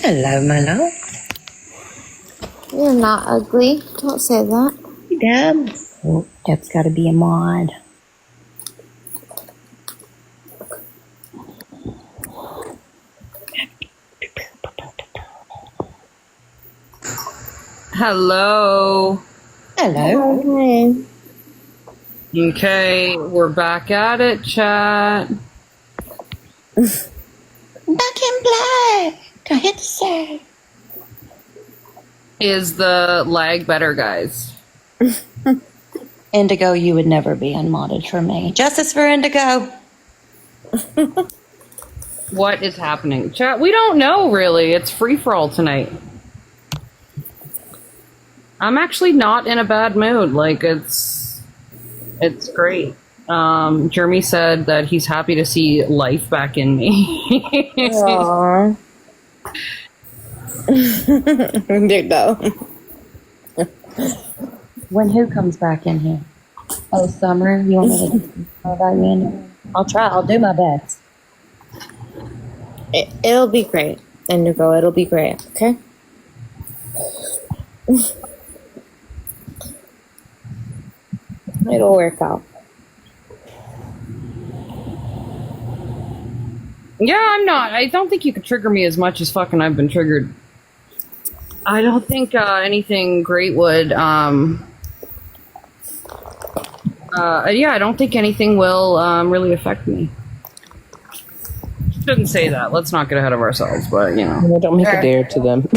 Hello, my love. You're not ugly. Don't say that. You dumb. Oh, that's got to be a mod. Hello. Hello. Hey. Okay, we're back at it, chat. Back in black. To hit the side. Is the lag better, guys? Indigo, you would never be unmodded for me. Justice for Indigo. What is happening? Chat, we don't know, really. It's free-for-all tonight. I'm actually not in a bad mood. Like, it's great. Jeremy said that he's happy to see life back in me. Aww. There you go. When who comes back in here? Oh, Summer, you want me to know about you, Indigo? I'll try. I'll do my best. It'll be great, Indigo. It'll be great, okay? It'll work out. Yeah, I'm not. I don't think you could trigger me as much as fucking I've been triggered. I don't think anything great would. Yeah, I don't think anything will really affect me. Shouldn't say that. Let's not get ahead of ourselves, but you know. No, don't make a dare to them.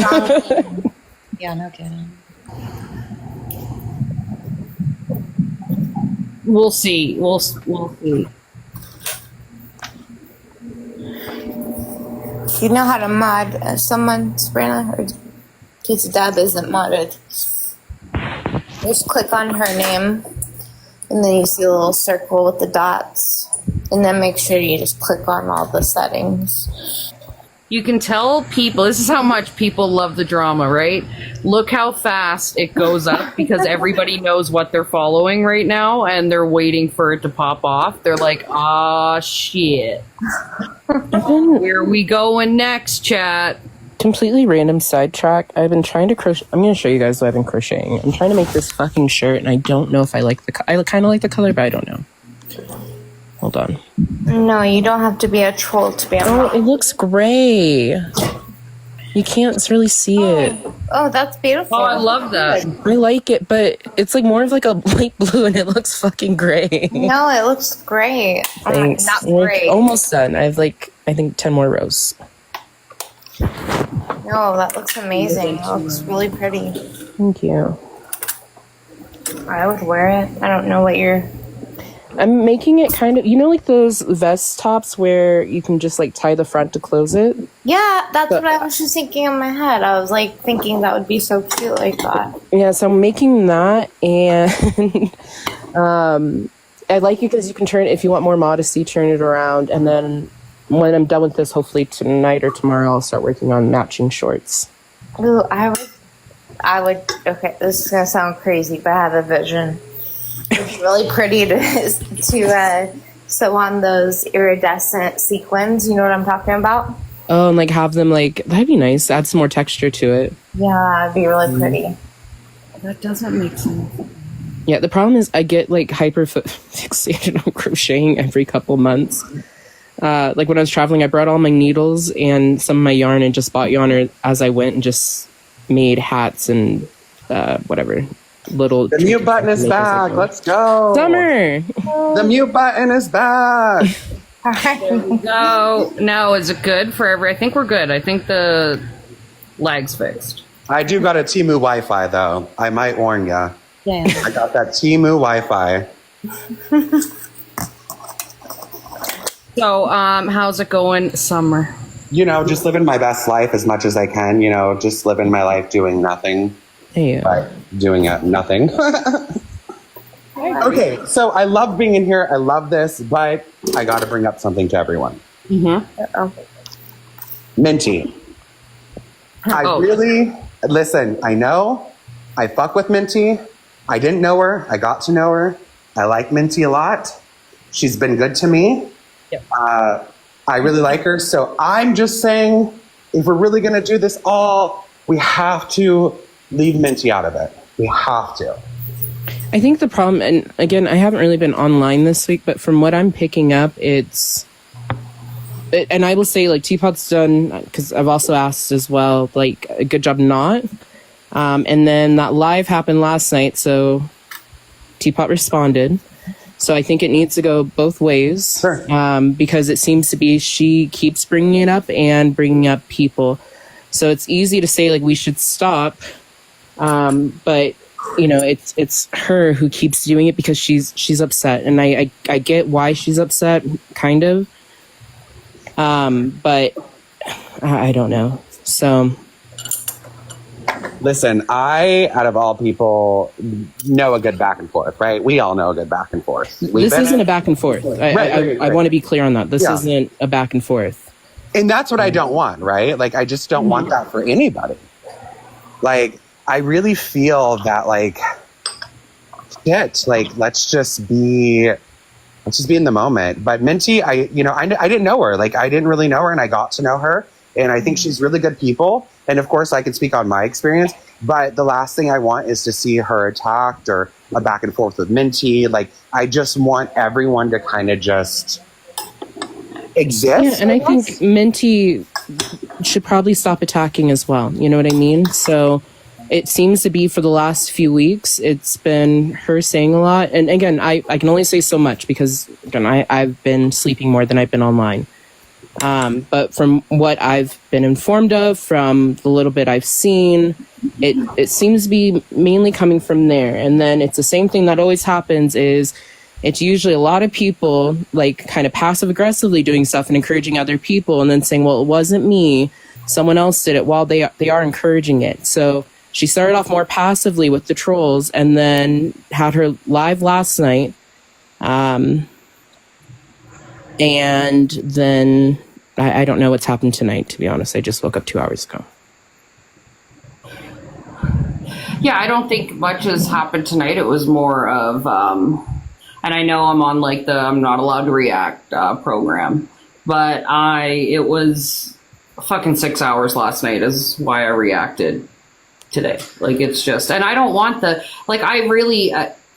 Yeah, no kidding. We'll see. We'll see. You know how to mod someone, Sabrina? Or because Deb isn't modded. Just click on her name, and then you see a little circle with the dots. And then make sure you just click on all the settings. You can tell people, this is how much people love the drama, right? Look how fast it goes up because everybody knows what they're following right now and they're waiting for it to pop off. They're like, ah, shit. Where are we going next, chat? Completely random sidetrack. I've been trying to crochet. I'm going to show you guys what I've been crocheting. I'm trying to make this fucking shirt and I don't know if I like I kind of like the color, but I don't know. Hold on. No, you don't have to be a troll to be a Oh, mod. it looks gray. You can't really see it. Oh, that's beautiful. Oh, I love that. I like it, but it's like more of like a light blue and it looks fucking gray. No, it looks great. Thanks. Not We're great. almost done. I have like, I think 10 more rows. No, that looks amazing. It looks really pretty. Thank you. I would wear it. I don't know what you're... I'm making it kind of, you know, like those vest tops where you can just like tie the front to close it? Yeah, that's what I was just thinking in my head. I was like thinking that would be so cute like that. Yeah, so I'm making that, and I like it because you can turn it, if you want more modesty, turn it around, and then when I'm done with this, hopefully tonight or tomorrow, I'll start working on matching shorts. Ooh, I would, okay, this is going to sound crazy, but I have a vision. It's really pretty to sew on those iridescent sequins. You know what I'm talking about? Oh, and like have them like, that'd be nice. Add some more texture to it. Yeah, it'd be really pretty. That doesn't make sense. Yeah, the problem is I get like hyper fixated on crocheting every couple months. Like when I was traveling, I brought all my needles and some of my yarn and just bought yarn as I went and just made hats and whatever. Little the mute button is back. Let's go. Summer. The mute button is back. No, is it good for I think we're good. I think the lag's fixed. I do got a Temu Wi-Fi though. I might warn ya. Yeah. I got that Temu Wi-Fi. So, how's it going, Summer? You know, just living my best life as much as I can. You know, just living my life doing nothing. Yeah. But doing nothing. Okay, so I love being in here. I love this, but I got to bring up something to everyone. Mm-hmm. Minty. I really, listen, I know I fuck with Minty. I didn't know her. I got to know her. I like Minty a lot. She's been good to me. Yep. I really like her. So I'm just saying, if we're really going to do this all, we have to leave Minty out of it. We have to. I think the problem, and again, I haven't really been online this week, but from what I'm picking up, and I will say, like, Teapot's done, because I've also asked as well, like, a good job not. And then that live happened last night, so Teapot responded. So I think it needs to go both ways. Sure. Because it seems to be she keeps bringing it up and bringing up people. So it's easy to say, like, we should stop. But, you know, it's her who keeps doing it because she's upset. And I get why she's upset, kind of. But I don't know. So... Listen, I, out of all people, know a good back and forth, right? We all know a good back and forth. This isn't a back and forth. I want to be clear on that. This isn't a back and forth. And that's what I don't want, right? Like, I just don't want that for anybody. Like, I really feel that, like, shit, like, let's just be in the moment. But Minty, I didn't know her. Like, I didn't really know her, and I got to know her. And I think she's really good people. And of course, I can speak on my experience. But the last thing I want is to see her attacked or a back and forth with Minty. Like, I just want everyone to kind of just exist. Yeah, and I think Minty should probably stop attacking as well. You know what I mean? So it seems to be for the last few weeks, it's been her saying a lot. And again, I can only say so much because, again, I've been sleeping more than I've been online. But from what I've been informed of, from the little bit I've seen, it seems to be mainly coming from there. And then it's the same thing that always happens is it's usually a lot of people like kind of passive aggressively doing stuff and encouraging other people and then saying, well, it wasn't me. Someone else did it while they are encouraging it. So she started off more passively with the trolls and then had her live last night. And then I don't know what's happened tonight, to be honest. I just woke up 2 hours ago. Yeah, I don't think much has happened tonight. It was more of, and I know I'm on like the I'm not allowed to react program, but it was fucking 6 hours last night is why I reacted today. Like, it's just, and I don't want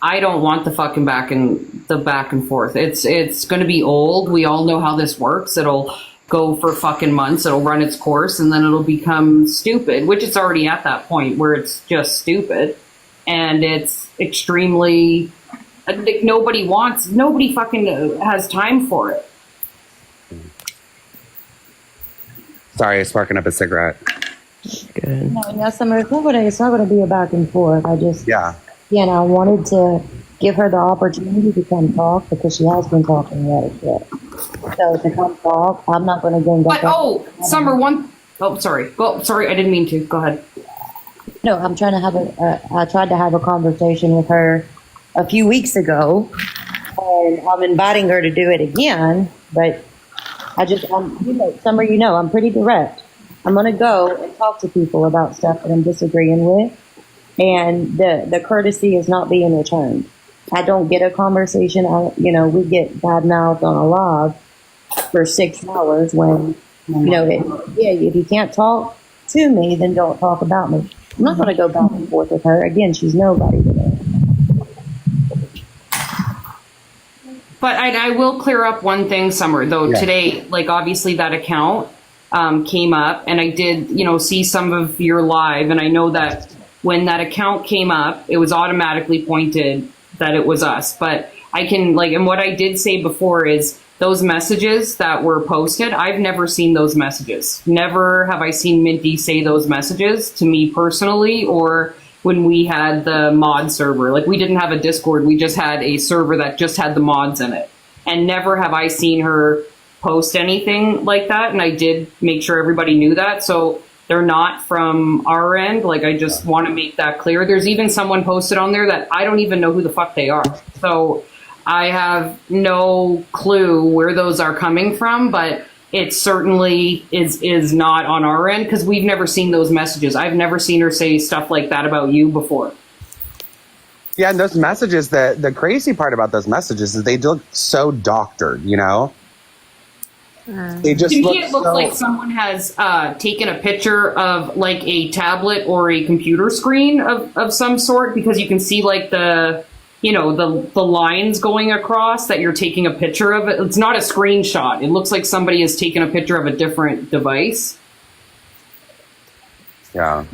I don't want the fucking back and forth. It's going to be old. We all know how this works. It'll go for fucking months. It'll run its course and then it'll become stupid, which it's already at that point where it's just stupid. And it's extremely, like, nobody fucking has time for it. Sorry, sparking up a cigarette. Good. No, Summer, it's not gonna be a back and forth. And I wanted to give her the opportunity to come talk because she has been talking a lot of shit. So to come talk, I'm not going to gang up. But Summer, sorry, I didn't mean to. Go ahead. No, I'm trying to have I tried to have a conversation with her a few weeks ago, and I'm inviting her to do it again. But Summer, I'm pretty direct. I'm going to go and talk to people about stuff that I'm disagreeing with. And the courtesy is not being returned. I don't get a conversation. We get bad mouthed on a live for 6 hours when, if you can't talk to me, then don't talk about me. I'm not going to go back and forth with her. Again, she's nobody to me. But I will clear up one thing, Summer, though. Yeah. Today, like, obviously that account came up, and I did, see some of your live, and I know that when that account came up, it was automatically pointed that it was us. But I can, and what I did say before is those messages that were posted, I've never seen those messages. Never have I seen Minty say those messages to me personally, or when we had the mod server. Like, we didn't have a Discord, we just had a server that just had the mods in it. And never have I seen her post anything like that, and I did make sure everybody knew that. So they're not from our end. Like, I just want to make that clear. There's even someone posted on there that I don't even know who the fuck they are. So I have no clue where those are coming from, but it certainly is not on our end because we've never seen those messages. I've never seen her say stuff like that about you before. Yeah, and those messages, the crazy part about those messages is they look so doctored, They just To look me, it looks so- like someone has taken a picture of like a tablet or a computer screen of some sort, because you can see like the lines going across that you're taking a picture of. It's not a screenshot. It looks like somebody has taken a picture of a different device. Yeah.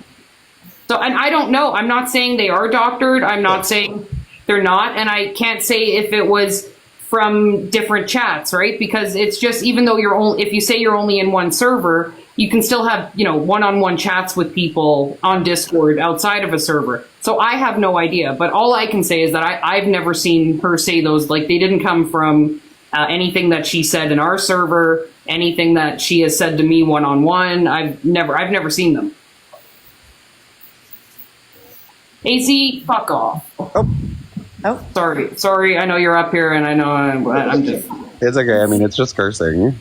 So, and I don't know. I'm not saying they are doctored. I'm not saying they're not. And I can't say if it was from different chats, right? Because it's just, even though if you say you're only in one server, you can still have, one-on-one chats with people on Discord outside of a server. So I have no idea. But all I can say is that I've never seen her say those. Like, they didn't come from anything that she said in our server, anything that she has said to me one-on-one. I've never seen them. AZ, fuck off. Oh. Sorry. I know you're up here, and I know I'm just. It's okay. I mean, it's just cursing.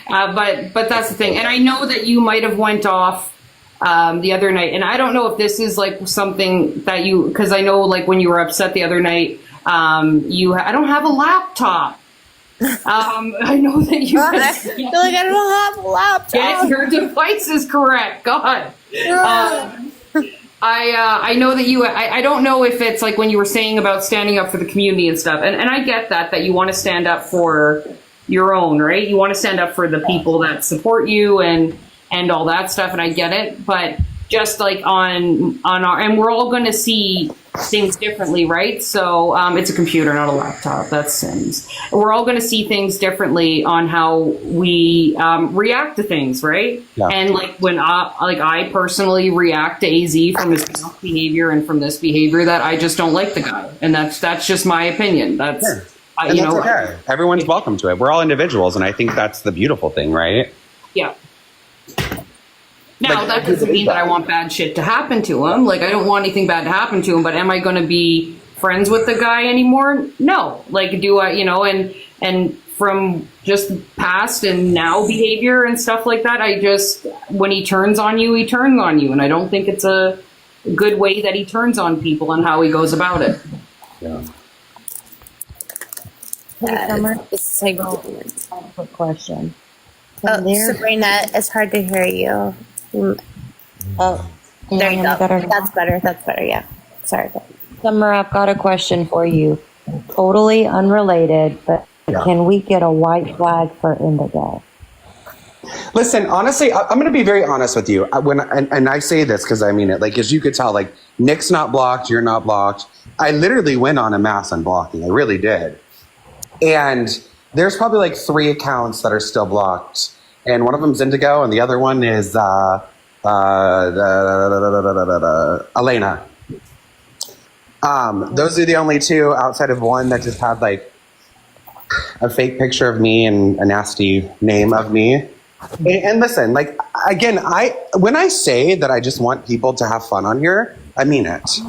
But that's the thing, and I know that you might have went off the other night, and I don't know if this is like something that because I know like when you were upset the other night, I don't have a laptop. I know that you. You're like, I don't have a laptop. Get your devices correct, God. I know that I don't know if it's like when you were saying about standing up for the community and stuff, and I get that you want to stand up for your own, right? You want to stand up for the people that support you and all that stuff, and I get it, but just like on our, and we're all going to see things differently, right? So it's a computer, not a laptop. That's Sims. We're all going to see things differently on how we react to things, right? Yeah. And like when I personally react to AZ from his past behavior and from this behavior, that I just don't like the guy, and that's just my opinion. That's Sure. And that's okay. Everyone's welcome to it. We're all individuals, and I think that's the beautiful thing, right? Yeah. Now, that doesn't mean that I want bad shit to happen to him. Like, I don't want anything bad to happen to him, but am I going to be friends with the guy anymore? No. Like, do I, and from just past and now behavior and stuff like that, when he turns on you, he turns on you. And I don't think it's a good way that he turns on people and how he goes about it. Yeah. It's like, Quick question. Sabrina, it's hard to hear you. Oh, There you go. That's better. Yeah. Sorry. Summer, I've got a question for you. Totally unrelated, but can we get a white flag for Indigo? Listen, honestly, I'm going to be very honest with you. And I say this because I mean it. Like, as you could tell, like, Nick's not blocked, you're not blocked. I literally went on a mass unblocking. I really did. And there's probably like 3 accounts that are still blocked. And one of them's Indigo, and the other one is Elena. Those are the only 2 outside of one that just had like a fake picture of me and a nasty name of me. And listen, like, again, when I say that I just want people to have fun on here, I mean it.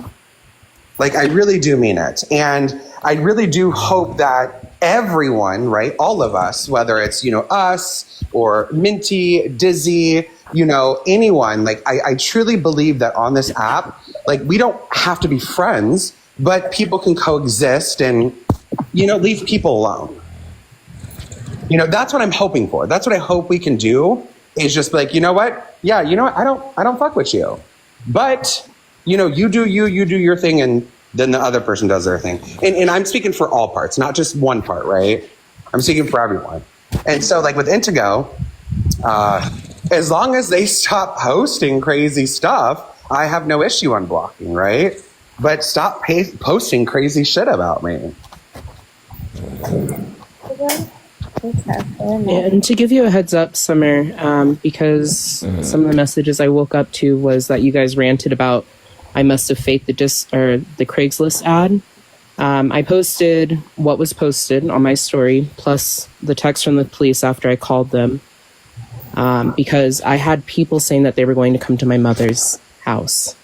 Like, I really do mean it. And I really do hope that everyone, right, all of us, whether it's, us or Minty, Dizzy, anyone, like, I truly believe that on this app, like, we don't have to be friends, but people can coexist and, leave people alone. That's what I'm hoping for. That's what I hope we can do, is just be like, you know what? Yeah, I don't fuck with you. But, you do your thing, and then the other person does their thing. And I'm speaking for all parts, not just one part, right? I'm speaking for everyone. And so, like, with Indigo, as long as they stop posting crazy stuff, I have no issue unblocking, right? But stop posting crazy shit about me. And to give you a heads up, Summer, because some of the messages I woke up to was that you guys ranted about I must have faked the Craigslist ad. I posted what was posted on my story, plus the text from the police after I called them, because I had people saying that they were going to come to my mother's house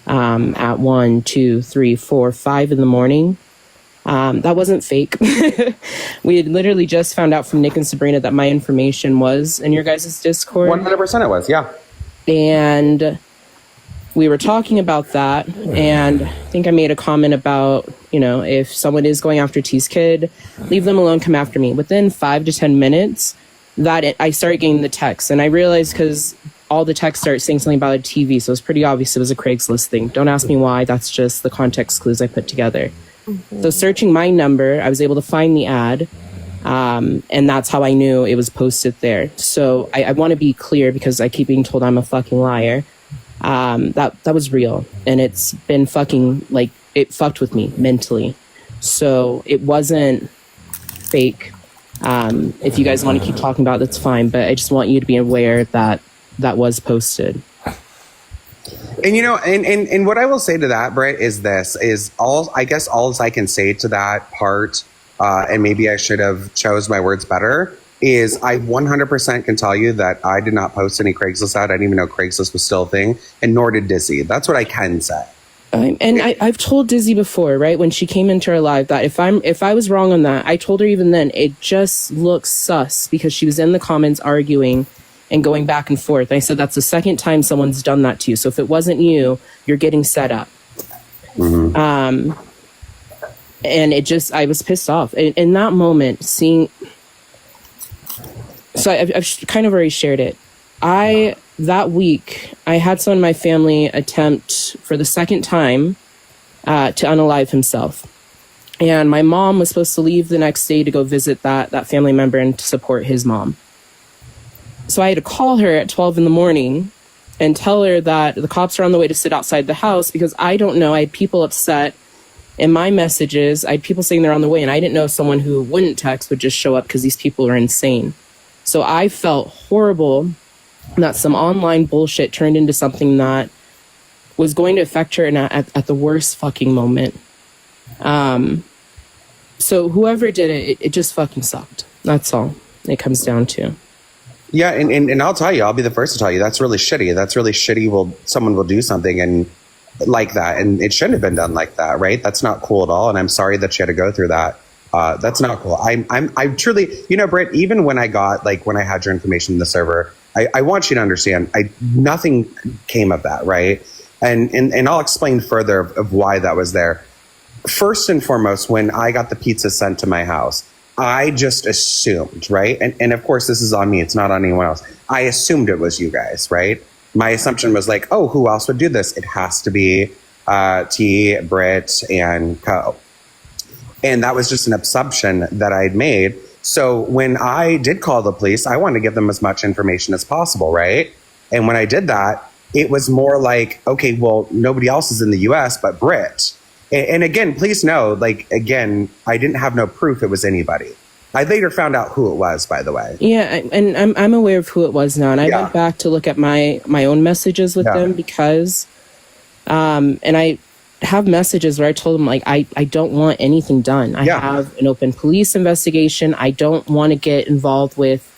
at 1, 2, 3, 4, 5 in the morning. That wasn't fake. We had literally just found out from Nick and Sabrina that my information was in your guys' Discord. 100% it was, yeah. And we were talking about that, and I think I made a comment about, if someone is going after T's kid, leave them alone, come after me. Within 5 to 10 minutes, I started getting the texts, and I realized because all the texts started saying something about a TV, so it's pretty obvious it was a Craigslist thing. Don't ask me why. That's just the context clues I put together. So searching my number, I was able to find the ad, and that's how I knew it was posted there. So I want to be clear because I keep being told I'm a fucking liar. That was real, and it's been fucking, like, it fucked with me mentally. So it wasn't fake. If you guys want to keep talking about it, that's fine, but I just want you to be aware that that was posted. And, you know, and what I will say to that, Britt, is this, is all I can say to that part, and maybe I should have chose my words better, is I 100% can tell you that I did not post any Craigslist ad. I didn't even know Craigslist was still a thing, and nor did Dizzy. That's what I can say. I've told Dizzy before, right, when she came into our live, that if I was wrong on that, I told her even then, it just looks sus because she was in the comments arguing and going back and forth. I said, that's the second time someone's done that to you. So if it wasn't you, you're getting set up. Mm-hmm. And I was pissed off. In that moment, seeing... So I've kind of already shared it. That week, I had someone in my family attempt for the second time to unalive himself. And my mom was supposed to leave the next day to go visit that family member and to support his mom. So I had to call her at 12 in the morning and tell her that the cops are on the way to sit outside the house because I don't know. I had people upset in my messages. I had people saying they're on the way, and I didn't know someone who wouldn't text would just show up because these people are insane. So I felt horrible that some online bullshit turned into something that was going to affect her at the worst fucking moment. So whoever did it just fucking sucked. That's all it comes down to. Yeah, and I'll tell you, I'll be the first to tell you, that's really shitty. That's really shitty. Someone will do something and like that, and it shouldn't have been done like that, right? That's not cool at all, and I'm sorry that she had to go through that. That's not cool. I truly, you know, Britt, even when I had your information in the server, I want you to understand, nothing came of that, right? And I'll explain further of why that was there. First and foremost, when I got the pizza sent to my house, I just assumed, right? And of course, this is on me. It's not on anyone else. I assumed it was you guys, right? My assumption was like, oh, who else would do this? It has to be T, Britt, and Co. And that was just an assumption that I'd made. So when I did call the police, I wanted to give them as much information as possible, right? And when I did that, it was more like, okay, well, nobody else is in the US but Britt. And again, please know, like, again, I didn't have no proof it was anybody. I later found out who it was, by the way. Yeah, and I'm aware of who it was now. And I went back to look at my own messages with them because, and I have messages where I told them, like, I don't want anything done. I have an open police investigation. I don't want to get involved with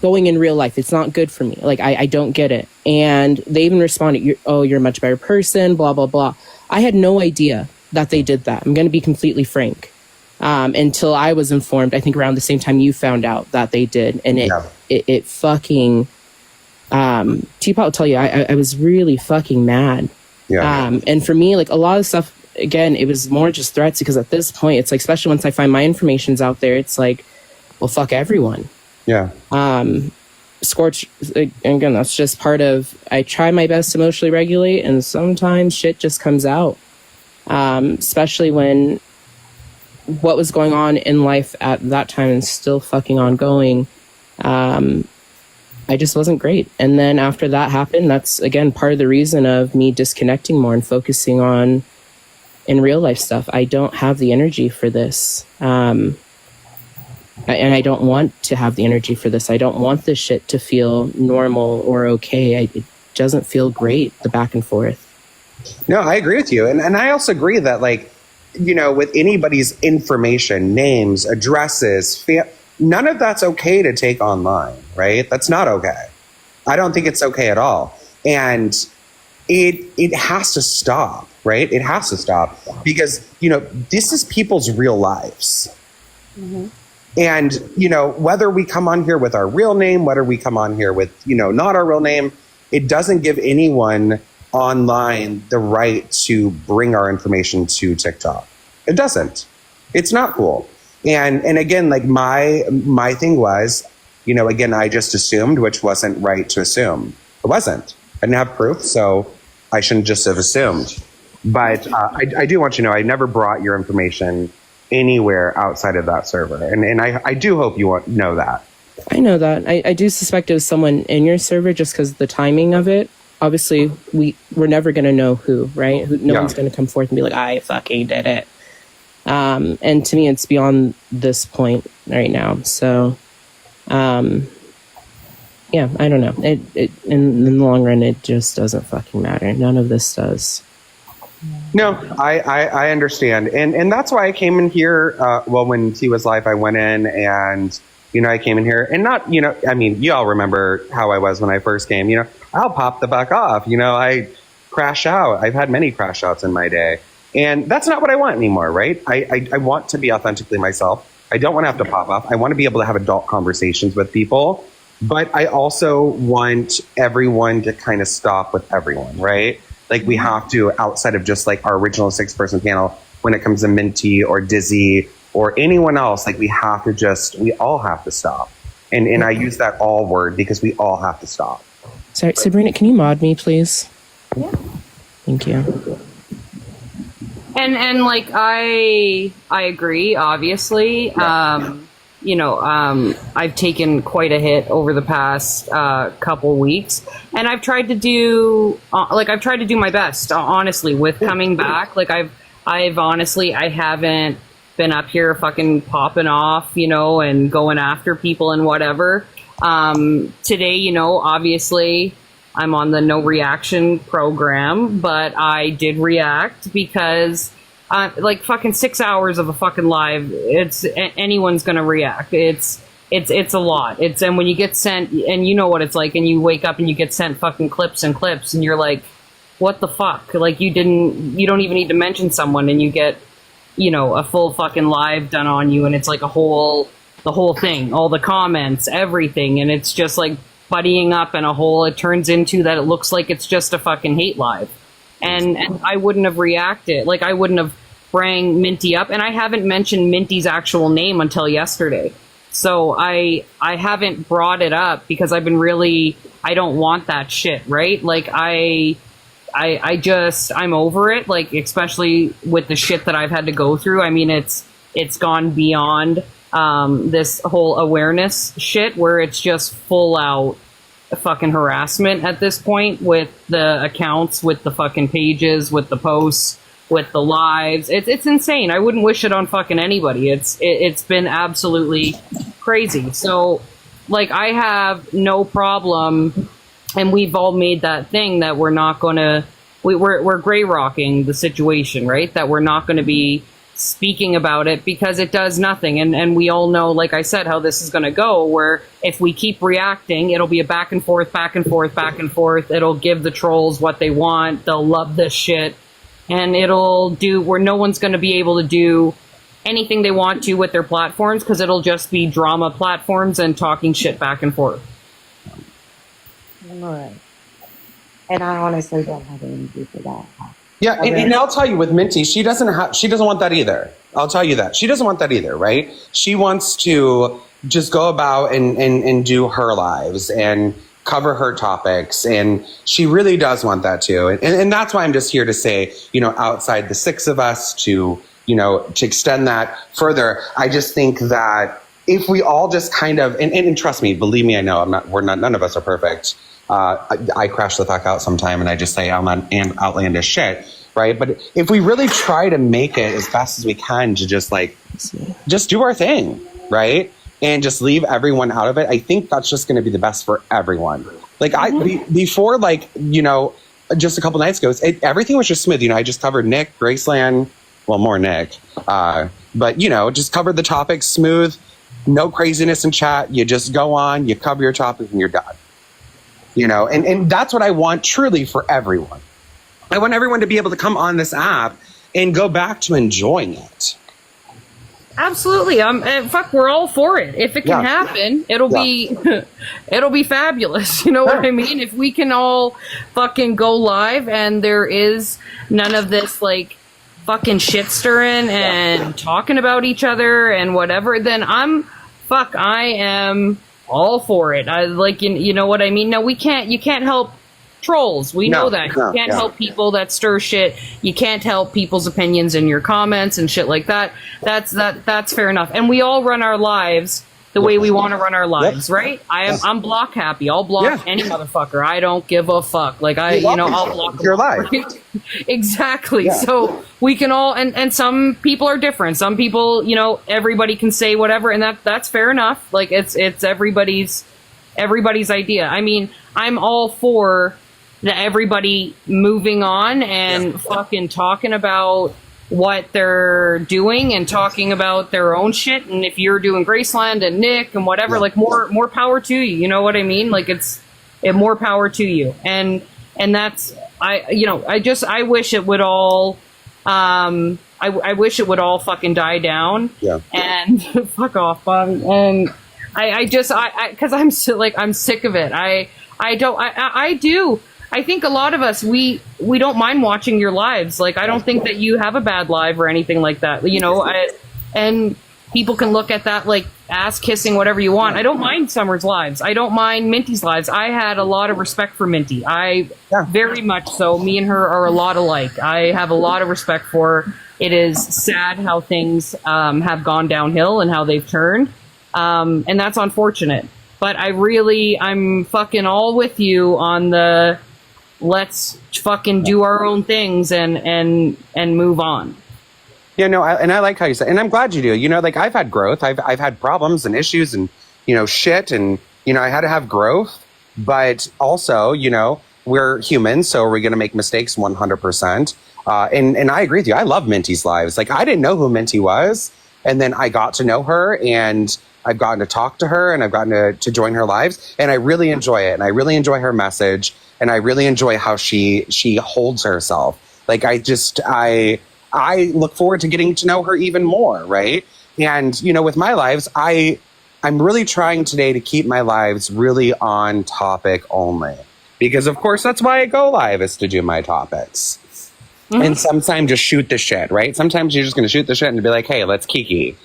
going in real life. It's not good for me. Like, I don't get it. And they even responded, you're a much better person, blah, blah, blah. I had no idea that they did that. I'm going to be completely frank. Until I was informed, I think around the same time you found out that they did. And it fucking, Teapot will tell you, I was really fucking mad. Yeah. And for me, like, a lot of stuff, again, it was more just threats because at this point, it's like, especially once I find my information's out there, it's like, well, fuck everyone. Yeah. Scorch, again, that's just part of, I try my best to emotionally regulate, and sometimes shit just comes out. Especially when what was going on in life at that time and still fucking ongoing, I just wasn't great. And then after that happened, that's, again, part of the reason of me disconnecting more and focusing on in real life stuff. I don't have the energy for this. And I don't want to have the energy for this. I don't want this shit to feel normal or okay. It doesn't feel great, the back and forth. No, I agree with you. And I also agree that, like, you know, with anybody's information, names, addresses, none of that's okay to take online, right? That's not okay. I don't think it's okay at all. And it has to stop, right? It has to stop because, you know, this is people's real lives. Mm-hmm. And, you know, whether we come on here with our real name, whether we come on here with, you know, not our real name, it doesn't give anyone online the right to bring our information to TikTok. It doesn't. It's not cool. And again, like my thing was, again, I just assumed, which wasn't right to assume. It wasn't. I didn't have proof, so I shouldn't just have assumed. But I do want you to know I never brought your information anywhere outside of that server. And I do hope you know that. I know that. I do suspect it was someone in your server just because of the timing of it. Obviously, we're never going to know who, right? No one's going to come forth and be like, I fucking did it. And to me, it's beyond this point right now. So, yeah, I don't know. It in the long run, it just doesn't fucking matter. None of this does. No, I understand. And that's why I came in here. When T was live, I went in and, I came in here and not, you all remember how I was when I first came. I'll pop the fuck off. I crash out. I've had many crash outs in my day. And that's not what I want anymore, right? I want to be authentically myself. I don't want to have to pop off. I want to be able to have adult conversations with people. But I also want everyone to kind of stop with everyone, right? Like we have to, outside of just like our original 6-person panel, when it comes to Minty or Dizzy or anyone else, like we all have to stop. And I use that all word because we all have to stop. Sorry, Sabrina, can you mod me, please? Yeah. Thank you. And like I agree, obviously. Yeah. I've taken quite a hit over the past couple weeks, and I've tried to do my best, honestly, with coming back. Like I've honestly, I haven't been up here fucking popping off, and going after people and whatever. Today, obviously I'm on the no reaction program, but I did react because like fucking 6 hours of a fucking live, anyone's gonna react. It's a lot. And when you get sent, and you know what it's like, and you wake up and you get sent fucking clips and clips, and you're like, what the fuck? Like you don't even need to mention someone, and you get, a full fucking live done on you, and it's like the whole thing, all the comments, everything, and it's just like buddying up in a hole. It turns into that it looks like it's just a fucking hate live. And I wouldn't have reacted. Like, I wouldn't have rang Minty up. And I haven't mentioned Minty's actual name until yesterday. So I haven't brought it up because I've been I don't want that shit, right? Like, I'm over it. Like, especially with the shit that I've had to go through. I mean, it's gone beyond this whole awareness shit where it's just full out fucking harassment at this point, with the accounts, with the fucking pages, with the posts, with the lives. It's insane. I wouldn't wish it on fucking anybody. It's been absolutely crazy. So like I have no problem, and we've all made that thing that we're not gonna we're gray rocking the situation, right? That we're not gonna be speaking about it because it does nothing, and we all know, like I said, how this is going to go, where if we keep reacting, it'll be a back and forth. It'll give the trolls what they want. They'll love this shit, and it'll do where no one's going to be able to do anything they want to with their platforms, because it'll just be drama platforms and talking shit back and forth. All right. And I honestly don't have energy for that. Yeah, and I'll tell you, with Minty, she doesn't want that either. I'll tell you that. She doesn't want that either, right? She wants to just go about and do her lives and cover her topics, and she really does want that too. And that's why I'm just here to say, outside the 6 of us, to extend that further, I just think that if we all just kind of, and trust me, believe me, I know none of us are perfect. I crash the fuck out sometime and I just say outlandish shit, right? But if we really try to make it as fast as we can to just do our thing, right? And just leave everyone out of it, I think that's just going to be the best for everyone. Like before, just a couple nights ago, everything was just smooth. I just covered Nick, Graceland, well, more Nick, but just covered the topic smooth, no craziness in chat. You just go on, you cover your topic, and you're done. And that's what I want truly for everyone. I want everyone to be able to come on this app and go back to enjoying it. Absolutely. Fuck, we're all for it. If it can happen, it'll be fabulous. You know what I mean? If we can all fucking go live and there is none of this like fucking shit stirring and talking about each other and whatever, then I am all for it. I like, you know what I mean? No, you can't help trolls. We know that. You can't help people that stir shit. You can't help people's opinions in your comments and shit like that. That's fair enough. And we all run our lives the way we want to run our lives, right? I'm block happy. I'll block any motherfucker. I don't give a fuck. Like I'll block your life. Exactly. Yeah. So we can all, and some people are different. Some people, everybody can say whatever, and that's fair enough. Like it's everybody's idea. I mean, I'm all for everybody moving on and fucking talking about what they're doing and talking about their own shit. And if you're doing Graceland and Nick and whatever, like more power to you. You know what I mean? Like it's more power to you. And that's, I wish it would all, I wish it would all fucking die down and fuck off. And cause I'm sick of it. I do. I think a lot of us, we don't mind watching your lives. Like, I don't think that you have a bad live or anything like that. And people can look at that like ass kissing, whatever you want. I don't mind Summer's lives. I don't mind Minty's lives. I had a lot of respect for Minty. Very much so. Me and her are a lot alike. I have a lot of respect for her. It is sad how things have gone downhill and how they've turned. And that's unfortunate. But I'm fucking all with you on the let's fucking do our own things and move on. I like how you said, and I'm glad you do. Like I've had growth. I've had problems and issues and, shit. And, I had to have growth. But also, we're humans, so we're going to make mistakes 100%. And I agree with you. I love Minty's lives. Like I didn't know who Minty was. And then I got to know her and I've gotten to talk to her and I've gotten to join her lives. And I really enjoy it. And I really enjoy her message. And I really enjoy how she holds herself. Like I look forward to getting to know her even more, right? And, with my lives, I'm really trying today to keep my lives really on topic only. Because, of course, that's why I go live, is to do my topics. Mm-hmm. And sometimes just shoot the shit, right? Sometimes you're just going to shoot the shit and be like, hey, let's kiki.